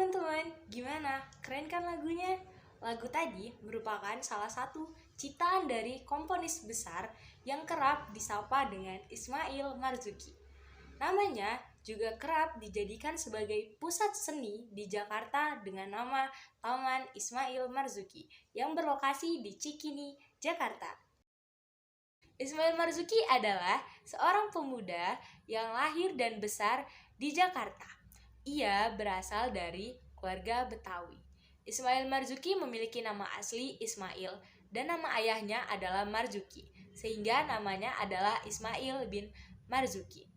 teman-teman, gimana? Keren kan lagunya? Lagu tadi merupakan salah satu ciptaan dari komponis besar yang kerap disapa dengan Ismail Marzuki. Namanya juga kerap dijadikan sebagai pusat seni di Jakarta dengan nama Taman Ismail Marzuki yang berlokasi di Cikini, Jakarta. Ismail Marzuki adalah seorang pemuda yang lahir dan besar di Jakarta. Ia berasal dari keluarga Betawi. Ismail Marzuki memiliki nama asli Ismail dan nama ayahnya adalah Marzuki, sehingga namanya adalah Ismail bin Marzuki.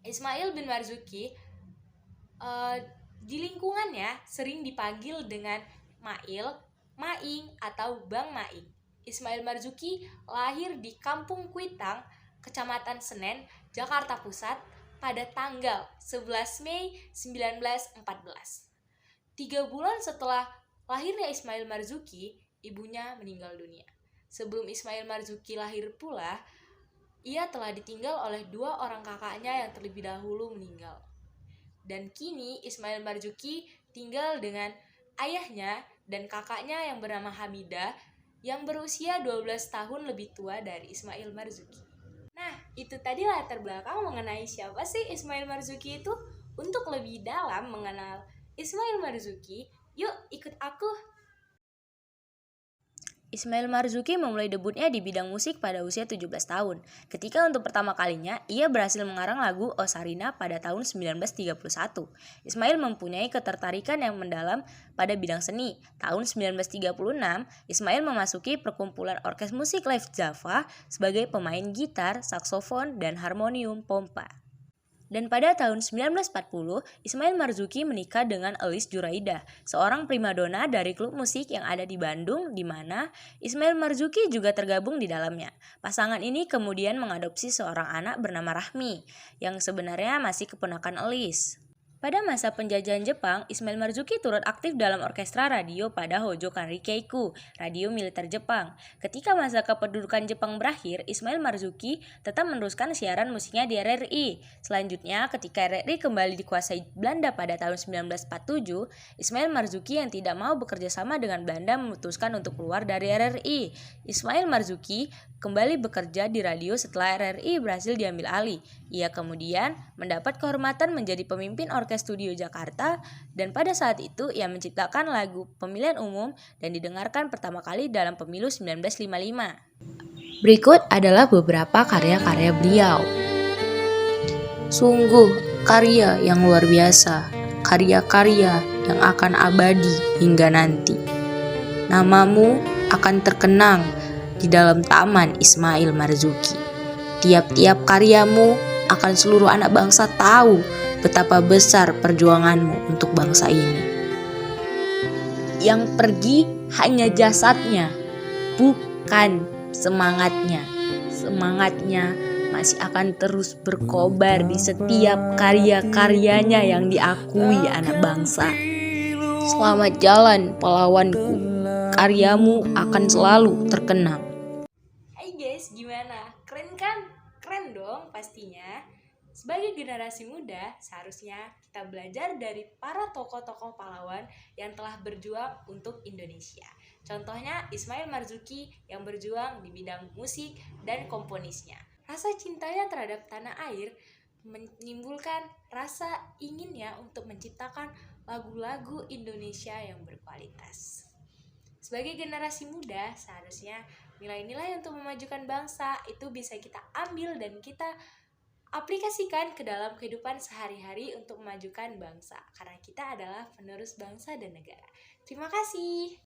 Ismail bin Marzuki di lingkungannya sering dipanggil dengan Mail, Maing, atau Bang Maing. Ismail Marzuki lahir di Kampung Kuitang, Kecamatan Senen, Jakarta Pusat pada tanggal 11 Mei 1914. 3 bulan setelah lahirnya Ismail Marzuki, ibunya meninggal dunia. Sebelum Ismail Marzuki lahir pula, ia telah ditinggal oleh 2 orang kakaknya yang terlebih dahulu meninggal. Dan kini Ismail Marzuki tinggal dengan ayahnya dan kakaknya yang bernama Hamidah yang berusia 12 tahun lebih tua dari Ismail Marzuki. Nah, itu tadi latar belakang mengenai siapa sih Ismail Marzuki itu. Untuk lebih dalam mengenal Ismail Marzuki, yuk ikut aku. Ismail Marzuki memulai debutnya di bidang musik pada usia 17 tahun. Ketika untuk pertama kalinya, ia berhasil mengarang lagu Osarina pada tahun 1931. Ismail mempunyai ketertarikan yang mendalam pada bidang seni. Tahun 1936, Ismail memasuki perkumpulan orkes musik live Java sebagai pemain gitar, saksofon, dan harmonium pompa. Dan pada tahun 1940, Ismail Marzuki menikah dengan Elis Juraida, seorang primadona dari klub musik yang ada di Bandung, di mana Ismail Marzuki juga tergabung di dalamnya. Pasangan ini kemudian mengadopsi seorang anak bernama Rahmi, yang sebenarnya masih keponakan Elis. Pada masa penjajahan Jepang, Ismail Marzuki turut aktif dalam orkestra radio pada Hojo Kanrikeiku, radio militer Jepang. Ketika masa kependudukan Jepang berakhir, Ismail Marzuki tetap meneruskan siaran musiknya di RRI. Selanjutnya, ketika RRI kembali dikuasai Belanda pada tahun 1947, Ismail Marzuki yang tidak mau bekerja sama dengan Belanda memutuskan untuk keluar dari RRI. Ismail Marzuki kembali bekerja di radio setelah RRI berhasil diambil alih. Ia kemudian mendapat kehormatan menjadi pemimpin Orkes Studio Jakarta, dan pada saat itu ia menciptakan lagu Pemilihan Umum dan didengarkan pertama kali dalam pemilu 1955. Berikut adalah beberapa karya-karya beliau. Sungguh karya yang luar biasa, karya-karya yang akan abadi hingga nanti. Namamu akan terkenang di dalam Taman Ismail Marzuki. Tiap-tiap karyamu akan seluruh anak bangsa tahu betapa besar perjuanganmu untuk bangsa ini. Yang pergi hanya jasadnya, bukan semangatnya. Semangatnya masih akan terus berkobar di setiap karya-karyanya yang diakui anak bangsa. Selamat jalan pahlawanku, karyamu akan selalu terkenang. Hai guys, gimana? Keren kan? Keren dong pastinya. Sebagai generasi muda, seharusnya kita belajar dari para tokoh-tokoh pahlawan yang telah berjuang untuk Indonesia. Contohnya Ismail Marzuki yang berjuang di bidang musik dan komponisnya. Rasa cintanya terhadap tanah air menimbulkan rasa inginnya untuk menciptakan lagu-lagu Indonesia yang berkualitas. Sebagai generasi muda, seharusnya nilai-nilai untuk memajukan bangsa itu bisa kita ambil dan kita aplikasikan ke dalam kehidupan sehari-hari untuk memajukan bangsa, karena kita adalah penerus bangsa dan negara. Terima kasih.